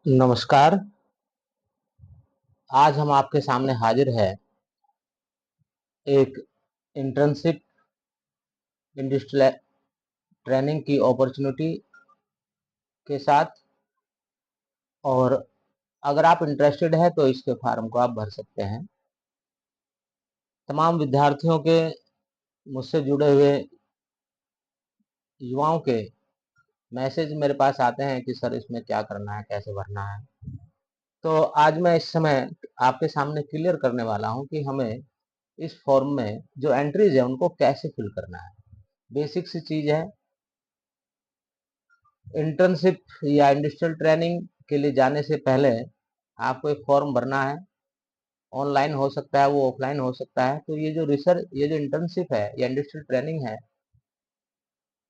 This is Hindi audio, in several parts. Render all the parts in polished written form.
नमस्कार। आज हम आपके सामने हाजिर है एक इंटर्नशिप इंडस्ट्रियल ट्रेनिंग की अपॉर्चुनिटी के साथ। और अगर आप इंटरेस्टेड है तो इसके फॉर्म को आप भर सकते हैं। तमाम विद्यार्थियों के, मुझसे जुड़े हुए युवाओं के मैसेज मेरे पास आते हैं कि सर इसमें क्या करना है, कैसे भरना है। तो आज मैं इस समय आपके सामने क्लियर करने वाला हूं कि हमें इस फॉर्म में जो एंट्रीज है उनको कैसे फिल करना है। बेसिक सी चीज है। इंटर्नशिप या इंडस्ट्रियल ट्रेनिंग के लिए जाने से पहले आपको एक फॉर्म भरना है। ऑनलाइन हो सकता है, वो ऑफलाइन हो सकता है। तो ये जो इंटर्नशिप है या इंडस्ट्रियल ट्रेनिंग है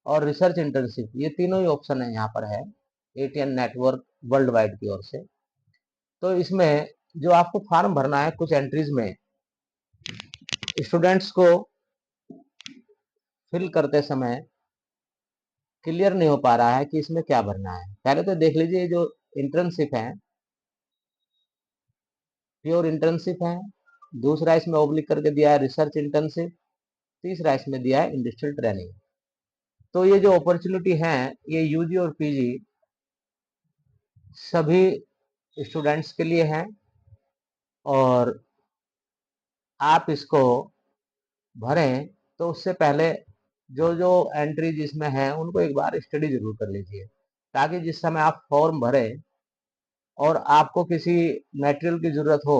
और रिसर्च इंटर्नशिप, ये तीनों ही ऑप्शन है यहाँ पर है एटीएन नेटवर्क वर्ल्ड वाइड की ओर से। तो इसमें जो आपको फॉर्म भरना है, कुछ एंट्रीज में स्टूडेंट्स को फिल करते समय क्लियर नहीं हो पा रहा है कि इसमें क्या भरना है। पहले तो देख लीजिए, जो इंटर्नशिप है प्योर इंटर्नशिप है। दूसरा इसमें ओब्लिक करके दिया है रिसर्च इंटर्नशिप। तीसरा इसमें दिया है इंडस्ट्रियल ट्रेनिंग। तो ये जो अपॉर्चुनिटी है, ये यूजी और पीजी सभी स्टूडेंट्स के लिए है। और आप इसको भरें तो उससे पहले जो जो एंट्रीज इसमें है उनको एक बार स्टडी जरूर कर लीजिए, ताकि जिस समय आप फॉर्म भरें और आपको किसी मटेरियल की जरूरत हो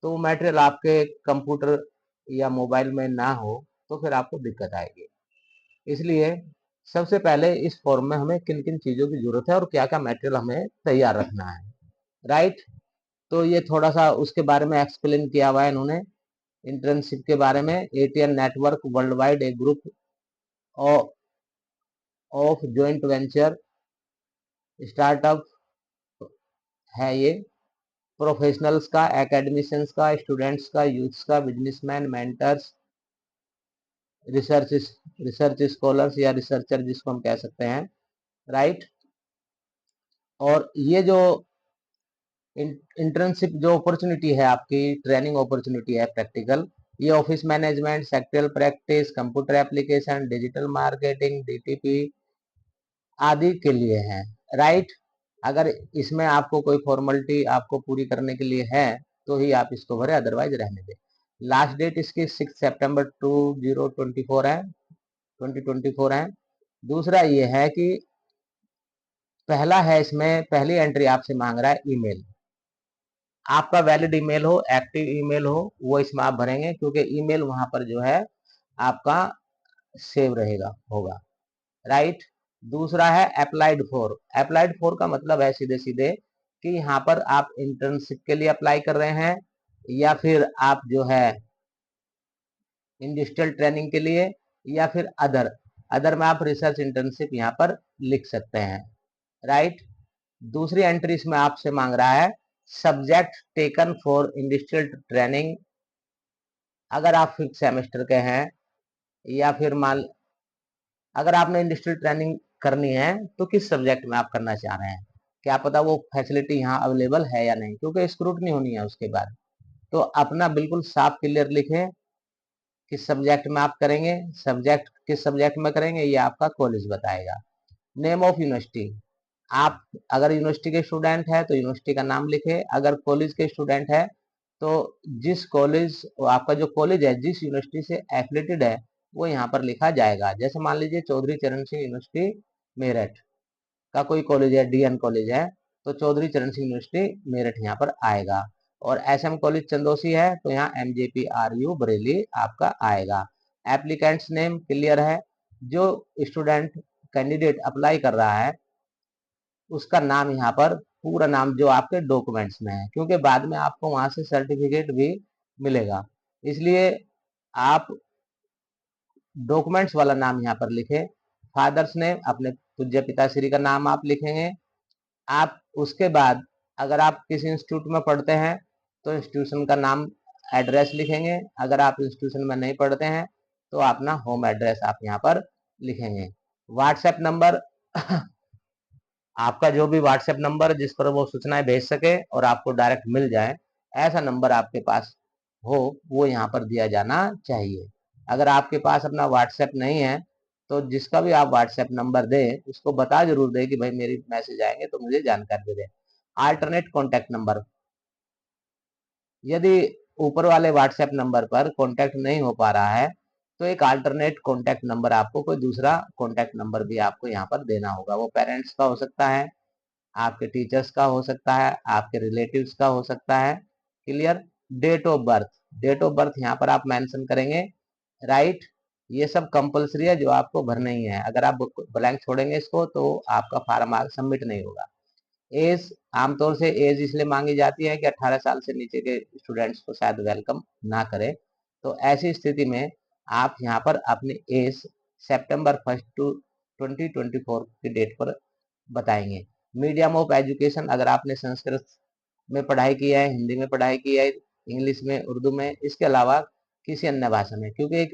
तो वो मटेरियल आपके कंप्यूटर या मोबाइल में ना हो, तो फिर आपको दिक्कत आएगी। इसलिए सबसे पहले इस फॉर्म में हमें किन किन चीज़ों की जरूरत है और क्या क्या मटेरियल हमें तैयार रखना है, राइट। तो ये थोड़ा सा उसके बारे में एक्सप्लेन किया हुआ है इन्होंने इंटर्नशिप के बारे में। एटीएन नेटवर्क वर्ल्ड वाइड एक group of joint venture startup है ये। प्रोफेशनल्स का, एकेडमिशियंस का, स्टूडेंट्स का, यूथ्स का, businessman, mentors, research research scholars या रिसर्चर जिसको हम कह सकते हैं, राइट। और ये जो इंटर्नशिप जो अपॉर्चुनिटी है, आपकी ट्रेनिंग अपॉर्चुनिटी है प्रैक्टिकल, ये office management, sectoral practice, computer application, digital marketing, DTP आदि के लिए है, राइट। अगर इसमें आपको कोई फॉर्मेलिटी आपको पूरी करने के लिए है तो ही आप इसको भरें, अदरवाइज रहने दें। लास्ट डेट इसकी 6 सितंबर 2024 है, 2024 है। दूसरा ये है कि पहला है, इसमें पहली एंट्री आपसे मांग रहा है ईमेल। आपका वैलिड ईमेल हो, एक्टिव ईमेल हो, वो इसमें आप भरेंगे, क्योंकि ईमेल वहां पर जो है आपका सेव रहेगा, होगा, राइट। दूसरा है अप्लाइड फॉर। अप्लाइड फॉर का मतलब है सीधे सीधे कि यहाँ पर आप इंटर्नशिप के लिए अप्लाई कर रहे हैं या फिर आप जो है इंडस्ट्रियल ट्रेनिंग के लिए, या फिर अदर अदर में आप रिसर्च इंटर्नशिप यहाँ पर लिख सकते हैं, राइट। दूसरी एंट्री इसमें आपसे मांग रहा है subject taken for industrial training. अगर आप फिफ्थ सेमेस्टर के हैं या फिर मान, अगर आपने इंडस्ट्रियल ट्रेनिंग करनी है तो किस सब्जेक्ट में आप करना चाह रहे हैं, क्या पता वो फैसिलिटी यहाँ अवेलेबल है या नहीं, क्योंकि स्क्रूटनी होनी है उसके बाद। तो अपना बिल्कुल साफ क्लियर लिखें किस सब्जेक्ट में आप करेंगे। सब्जेक्ट किस सब्जेक्ट में करेंगे ये आपका कॉलेज बताएगा। नेम ऑफ यूनिवर्सिटी, आप अगर यूनिवर्सिटी के स्टूडेंट है तो यूनिवर्सिटी का नाम लिखे। अगर कॉलेज के स्टूडेंट है तो जिस कॉलेज, आपका जो कॉलेज है जिस यूनिवर्सिटी से एफिलेटेड है वो यहाँ पर लिखा जाएगा। जैसे मान लीजिए चौधरी चरण सिंह यूनिवर्सिटी मेरठ का कोई कॉलेज है, डीएन कॉलेज है, तो चौधरी चरण सिंह यूनिवर्सिटी मेरठ यहाँ पर आएगा। और एसएम कॉलेज चंदोसी है तो यहाँ एमजेपीआरयू बरेली आपका आएगा। एप्लीकेंट्स नेम क्लियर है, जो स्टूडेंट कैंडिडेट अप्लाई कर रहा है उसका नाम यहाँ पर पूरा नाम जो आपके डॉक्यूमेंट्स में है, क्योंकि बाद में आपको वहां से सर्टिफिकेट भी मिलेगा। इसलिए आप डॉक्यूमेंट्स वाला नाम यहाँ पर लिखे। फादर्स नेम, अपने पूज्य पिताश्री का नाम आप लिखेंगे। आप उसके बाद अगर आप किसी इंस्टीट्यूट में पढ़ते हैं तो इंस्टीट्यूशन का नाम, एड्रेस लिखेंगे। अगर आप इंस्टीट्यूशन में नहीं पढ़ते हैं तो अपना होम एड्रेस आप यहाँ पर लिखेंगे। व्हाट्सएप नंबर आपका जो भी व्हाट्सएप नंबर जिस पर वो सूचनाएं भेज सके और आपको डायरेक्ट मिल जाए, ऐसा नंबर आपके पास हो, वो यहाँ पर दिया जाना चाहिए। अगर आपके पास अपना व्हाट्सएप नहीं है तो जिसका भी आप व्हाट्सएप नंबर दें उसको बता जरूर दें कि भाई मेरी मैसेज आएंगे तो मुझे जानकारी दे दें। अल्टरनेट कॉन्टैक्ट नंबर, यदि ऊपर वाले व्हाट्सएप नंबर पर कॉन्टैक्ट नहीं हो पा रहा है तो एक अल्टरनेट कॉन्टैक्ट नंबर, आपको कोई दूसरा कॉन्टैक्ट नंबर भी आपको यहाँ पर देना होगा। वो पेरेंट्स का हो सकता है, आपके टीचर्स का हो सकता है, आपके रिलेटिव्स का हो सकता है। Clear. Date of birth, date of birth यहाँ पर आप मेंशन करेंगे। राइट। ये सब कंपलसरी है जो आपको भरना ही है। अगर आप ब्लैंक छोड़ेंगे इसको तो आपका फार्म सबमिट नहीं होगा। एज, आमतौर से एज इसलिए मांगी जाती है कि 18 साल से नीचे के स्टूडेंट्स को शायद वेलकम ना करें, तो ऐसी स्थिति में आप यहाँ पर अपनी एज सितंबर 1 टू 2024 की डेट पर बताएंगे। मीडियम ऑफ एजुकेशन, अगर आपने संस्कृत में पढ़ाई की है, हिंदी में पढ़ाई की है, इंग्लिश में, उर्दू में, इसके अलावा किसी अन्य भाषा में, क्योंकि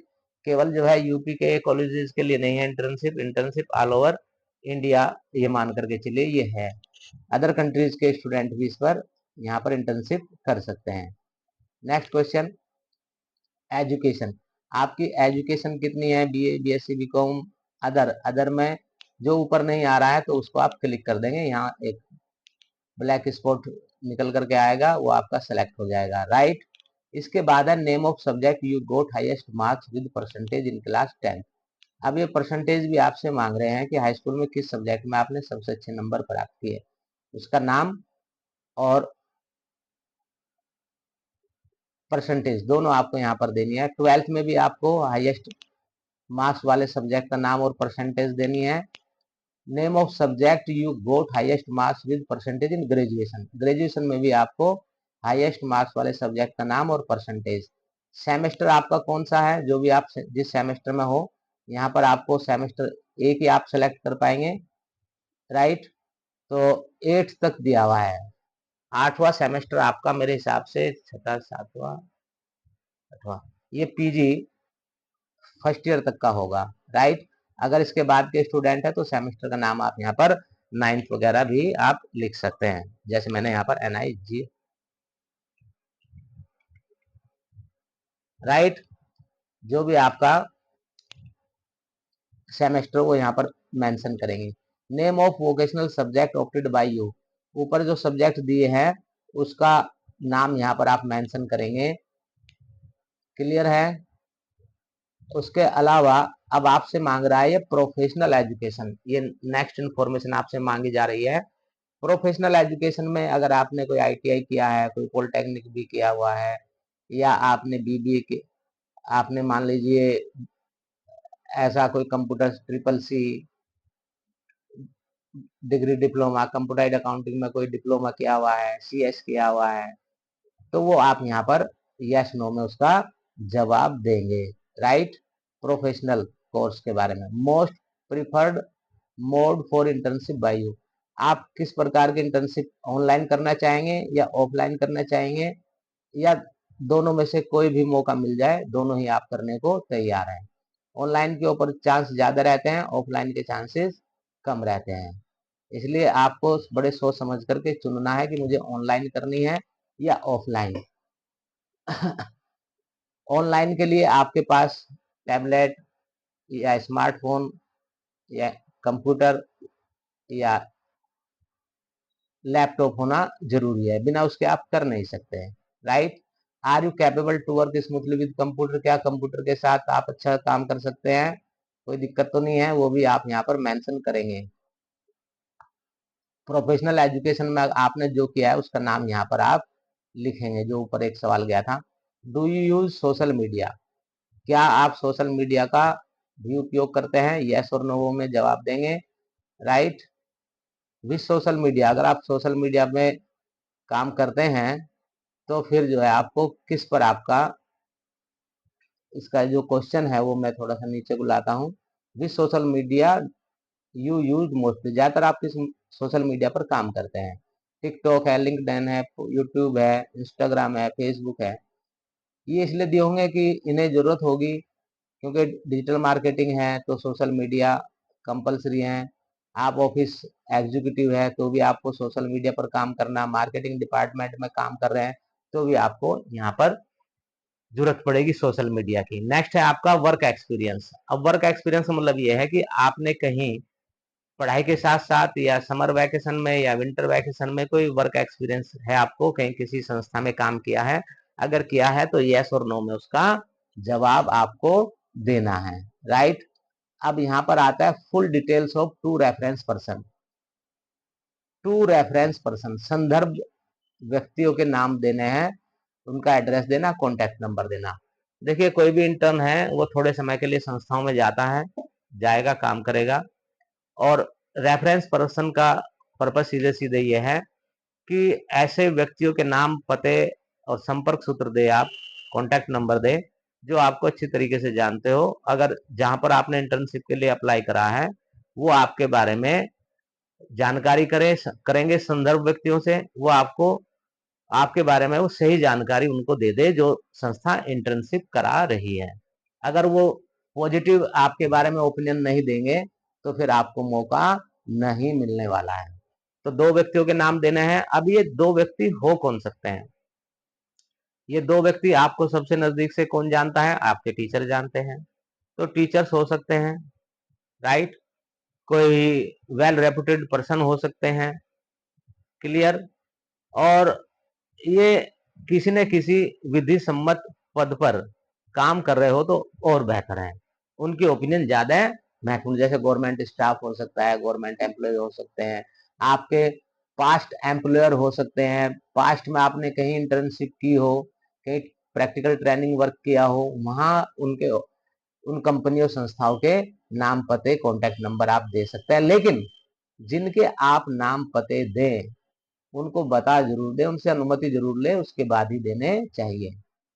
केवल जो है यूपी के कॉलेजेस के लिए नहीं है internship, internship all over India ये मान करके चलिए ये है। अदर कंट्रीज के स्टूडेंट भी इस पर यहाँ पर इंटर्नशिप कर सकते हैं। नेक्स्ट क्वेश्चन, एजुकेशन, आपकी एजुकेशन कितनी है, BA, BSc, BCom, other, other में जो ऊपर नहीं आ रहा है तो उसको आप क्लिक कर देंगे, यहाँ एक ब्लैक स्पॉट निकल करके आएगा, वो आपका सेलेक्ट हो जाएगा। राइट। इसके बाद है name of subject you got highest marks with percentage in class 10। अब ये परसेंटेज भी आपसे मांग रहे हैं कि हाई स्कूल में किस सब्जेक्ट में आपने सबसे अच्छे नंबर प्राप्त किए, उसका नाम और परसेंटेज दोनों आपको यहाँ पर देनी है। 12th में भी आपको हाईएस्ट मार्क्स वाले सब्जेक्ट का नाम और परसेंटेज देनी है। Name of subject you got highest marks with percentage in graduation, graduation में भी आपको हाईएस्ट मार्क्स वाले सब्जेक्ट का नाम और परसेंटेज। सेमेस्टर आपका कौन सा है, जो भी आप जिस सेमेस्टर में हो, यहाँ पर आपको सेमेस्टर एक ही आप सेलेक्ट कर पाएंगे। राइट। तो 8th तक दिया हुआ है, 8वां सेमेस्टर आपका मेरे हिसाब से 6वां, 7वां, 8वां, ये पीजी फर्स्ट ईयर तक का होगा। राइट। अगर इसके बाद के स्टूडेंट है तो सेमेस्टर का नाम आप यहाँ पर 9th वगैरह भी आप लिख सकते हैं, जैसे मैंने यहाँ पर NIG। राइट। जो भी आपका सेमेस्टर वो यहाँ पर मेंशन करेंगे। Name of vocational subject opted by you, ऊपर जो सब्जेक्ट दिए हैं उसका नाम यहाँ पर आप मेंशन करेंगे। क्लियर है। उसके अलावा अब आपसे मांग रहा है ये प्रोफेशनल एजुकेशन, ये नेक्स्ट इन्फॉर्मेशन आपसे मांगी जा रही है। प्रोफेशनल एजुकेशन में अगर आपने कोई ITI किया है, कोई पॉलिटेक्निक भी किया हुआ है, या आपने BBA के, आपने मान लीजिए ऐसा कोई computer triple C degree diploma, computer accounting में कोई डिप्लोमा किया हुआ है, CS किया हुआ है, तो वो आप यहाँ पर यस नो में उसका जवाब देंगे। राइट। प्रोफेशनल कोर्स के बारे में, most preferred mode for internship by you, आप किस प्रकार की इंटर्नशिप ऑनलाइन करना चाहेंगे या ऑफलाइन करना चाहेंगे, या दोनों में से कोई भी मौका मिल जाए, दोनों ही आप करने को तैयार हैं। ऑनलाइन के ऊपर चांस ज्यादा रहते हैं, ऑफलाइन के चांसेस कम रहते हैं, इसलिए आपको बड़े सोच समझ करके चुनना है कि मुझे ऑनलाइन करनी है या ऑफलाइन। ऑनलाइन के लिए आपके पास टैबलेट या स्मार्टफोन या कंप्यूटर या लैपटॉप होना जरूरी है, बिना उसके आप कर नहीं सकते हैं। Right. Are you capable to work smoothly with computer, क्या कंप्यूटर के साथ आप अच्छा काम कर सकते हैं, कोई दिक्कत तो नहीं है, वो भी आप यहाँ पर मेंशन करेंगे। प्रोफेशनल एजुकेशन में आपने जो किया है उसका नाम यहाँ पर आप लिखेंगे, जो ऊपर एक सवाल गया था। Do you use social media, क्या आप सोशल मीडिया का भी उपयोग करते हैं, यस और नो में जवाब देंगे। राइट। विथ सोशल मीडिया, अगर आप सोशल मीडिया में काम करते हैं तो फिर जो है आपको किस पर आपका, इसका जो क्वेश्चन है वो मैं थोड़ा सा नीचे को लाता हूँ। With social media you use mostly, ज्यादातर आप किस सोशल मीडिया पर काम करते हैं। टिकटॉक है, लिंक्डइन है, यूट्यूब है, इंस्टाग्राम है, फेसबुक है। ये इसलिए दिए होंगे कि इन्हें जरूरत होगी, क्योंकि डिजिटल मार्केटिंग है तो सोशल मीडिया कंपलसरी है। आप ऑफिस एग्जीक्यूटिव है तो भी आपको सोशल मीडिया पर काम करना, मार्केटिंग डिपार्टमेंट में काम कर रहे हैं तो भी आपको यहाँ पर जरूरत पड़ेगी सोशल मीडिया की। नेक्स्ट है आपका वर्क एक्सपीरियंस। अब वर्क एक्सपीरियंस का मतलब ये है कि आपने कहीं पढ़ाई के साथ साथ या समर वैकेशन में या विंटर वैकेशन में कोई वर्क एक्सपीरियंस है, आपको कहीं किसी संस्था में काम किया है। अगर किया है तो यस और नो में उसका जवाब आपको देना है, राइट। अब यहाँ पर आता है full details of two reference person. Two reference person, संदर्भ व्यक्तियों के नाम देने हैं, उनका एड्रेस देना, कॉन्टैक्ट नंबर देना। देखिए कोई भी इंटर्न है वो थोड़े समय के लिए संस्थाओं में जाता है, जाएगा, काम करेगा, और रेफरेंस पर्सन का पर्पस सीधे सीधे ये है कि ऐसे व्यक्तियों के नाम, पते और संपर्क सूत्र दे, आप कॉन्टैक्ट नंबर दे जो आपको अच्छी तरीके से जानते हो। अगर जहां पर आपने इंटर्नशिप के लिए अप्लाई करा है वो आपके बारे में जानकारी करेंगे संदर्भ व्यक्तियों से, वो आपको आपके बारे में वो सही जानकारी उनको दे दे जो संस्था इंटर्नशिप करा रही है। अगर वो पॉजिटिव आपके बारे में ओपिनियन नहीं देंगे तो फिर आपको मौका नहीं मिलने वाला है। तो दो व्यक्तियों के नाम देने हैं। अब ये दो व्यक्ति हो कौन सकते हैं? ये दो व्यक्ति आपको सबसे नजदीक से कौन जानता है? आपके टीचर जानते हैं, तो टीचर्स हो सकते हैं, राइट। कोई वेल रेपुटेड पर्सन हो सकते हैं, क्लियर। और ये किसी न किसी विधि सम्मत पद पर काम कर रहे हो तो और बेहतर है, उनकी ओपिनियन ज्यादा है महत्वपूर्ण। जैसे गवर्नमेंट स्टाफ हो सकता है, गवर्नमेंट एम्प्लॉय हो सकते हैं, आपके पास्ट एम्प्लॉयर हो सकते हैं, पास्ट में आपने कहीं इंटर्नशिप की हो, कहीं प्रैक्टिकल ट्रेनिंग वर्क किया हो, वहां उनके उन कंपनियों संस्थाओं के नाम, पते, कॉन्टैक्ट नंबर आप दे सकते हैं। लेकिन जिनके आप नाम पते दें उनको बता जरूर दें, उनसे अनुमति जरूर ले, उसके बाद ही देने चाहिए,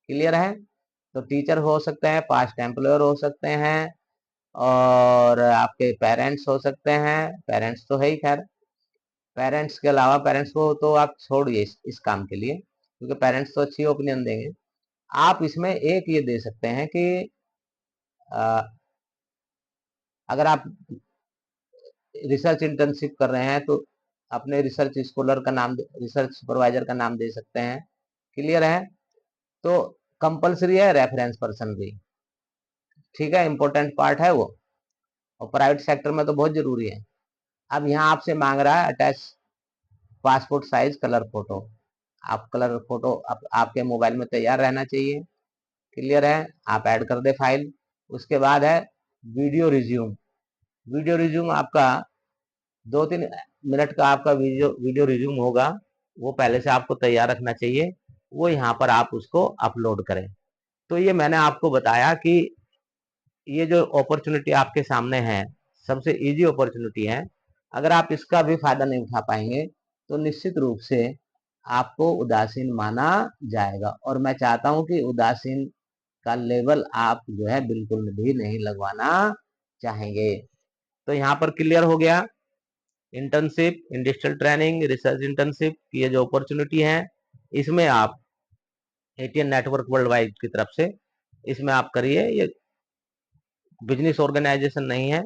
क्लियर है। तो टीचर हो सकते हैं, पास्ट एम्प्लॉयर हो सकते हैं, और आपके पेरेंट्स हो सकते हैं। पेरेंट्स तो है ही, खैर पेरेंट्स के अलावा, पेरेंट्स को तो आप छोड़िए इस काम के लिए क्योंकि पेरेंट्स तो अच्छी ओपिनियन देंगे। आप इसमें एक ये दे सकते हैं कि अगर आप रिसर्च इंटर्नशिप कर रहे हैं तो अपने रिसर्च स्कॉलर का नाम, रिसर्च सुपरवाइजर का नाम दे सकते हैं, क्लियर है। तो कंपलसरी है रेफरेंस पर्सन भी, ठीक है, इंपॉर्टेंट पार्ट है वो, और प्राइवेट सेक्टर में तो बहुत जरूरी है। अब यहाँ आपसे मांग रहा है attach passport size colour photo. आप कलर फोटो आपके मोबाइल में तैयार रहना चाहिए, क्लियर है। आप ऐड कर दे फाइल। उसके बाद है वीडियो रिज्यूम। वीडियो रिज्यूम आपका 2-3 मिनट का आपका वीडियो वीडियो रिज्यूम होगा, वो पहले से आपको तैयार रखना चाहिए, वो यहाँ पर आप उसको अपलोड करें। तो ये मैंने आपको बताया कि ये जो अपॉर्चुनिटी आपके सामने है सबसे इजी अपॉर्चुनिटी है। अगर आप इसका भी फायदा नहीं उठा पाएंगे तो निश्चित रूप से आपको उदासीन माना जाएगा, और मैं चाहता हूं कि उदासीन का लेवल आप जो है बिल्कुल भी नहीं लगवाना चाहेंगे। तो यहाँ पर क्लियर हो गया, internship, industrial training, research internship की ये जो अपॉर्चुनिटी है, इसमें आप एटीएन नेटवर्क वर्ल्ड वाइड की तरफ से इसमें आप करिए। ये बिजनेस ऑर्गेनाइजेशन नहीं है,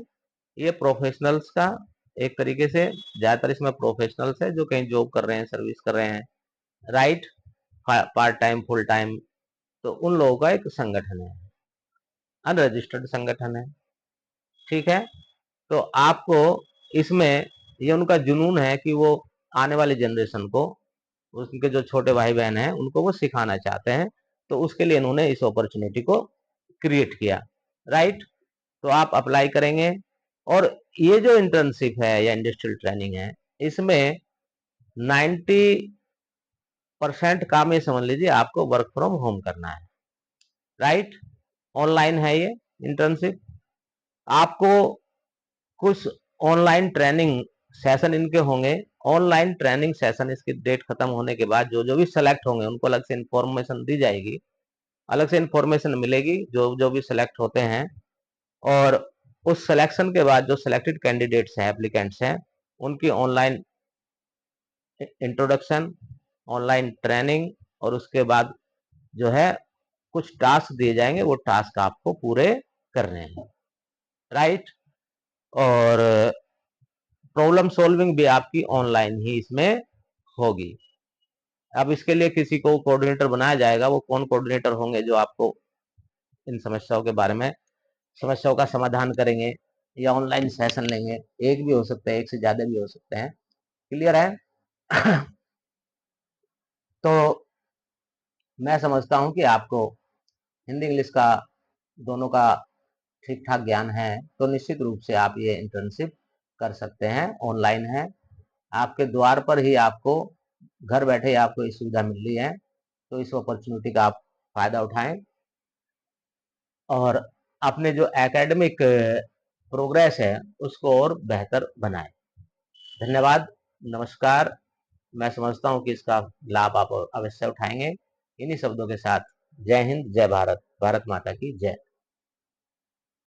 ये प्रोफेशनल्स का एक तरीके से, ज्यादातर इसमें प्रोफेशनल्स है जो कहीं जॉब कर रहे हैं, सर्विस कर रहे हैं, right, part time, full time. तो उन लोगों का एक संगठन है, अनरजिस्टर्ड संगठन है, ठीक है। तो आपको इसमें ये उनका जुनून है कि वो आने वाली जनरेशन को, उनके जो छोटे भाई बहन हैं उनको वो सिखाना चाहते हैं, तो उसके लिए इन्होंने इस अपॉर्चुनिटी को क्रिएट किया, राइट। तो आप अप्लाई करेंगे, और ये जो इंटर्नशिप है या इंडस्ट्रियल ट्रेनिंग है, इसमें 90% काम ये समझ लीजिए आपको वर्क फ्रॉम होम करना है, राइट। ऑनलाइन है ये इंटर्नशिप। आपको कुछ ऑनलाइन ट्रेनिंग सेशन इनके होंगे। ऑनलाइन ट्रेनिंग सेशन इसकी डेट खत्म होने के बाद जो जो भी सिलेक्ट होंगे उनको अलग से इंफॉर्मेशन दी जाएगी, अलग से इंफॉर्मेशन मिलेगी जो जो भी सिलेक्ट होते हैं। और उस सिलेक्शन के बाद जो सिलेक्टेड कैंडिडेट्स हैं, एप्लीकेंट्स हैं, उनकी ऑनलाइन इंट्रोडक्शन, ऑनलाइन ट्रेनिंग, और उसके बाद जो है कुछ टास्क दिए जाएंगे, वो टास्क आपको पूरे करने हैं, राइट। और प्रॉब्लम सॉल्विंग भी आपकी ऑनलाइन ही इसमें होगी। अब इसके लिए किसी को कोऑर्डिनेटर बनाया जाएगा। वो कौन कोऑर्डिनेटर होंगे जो आपको इन समस्याओं के बारे में, समस्याओं का समाधान करेंगे या ऑनलाइन सेशन लेंगे। एक भी हो सकता है, एक से ज्यादा भी हो सकते हैं। क्लियर है? तो मैं समझता हूं कि आपको हिंदी इंग्लिश का दोनों का ठीक ठाक ज्ञान है, तो निश्चित रूप से आप ये इंटर्नशिप कर सकते हैं। ऑनलाइन है, आपके द्वार पर ही आपको घर बैठे ही आपको ये सुविधा मिल रही है। तो इस अपॉर्चुनिटी का आप फायदा उठाएं और अपने जो एकेडमिक प्रोग्रेस है उसको और बेहतर बनाएं। धन्यवाद, नमस्कार। मैं समझता हूं कि इसका लाभ आप अवश्य उठाएंगे। इन्हीं शब्दों के साथ जय हिंद, जय भारत, भारत माता की जय।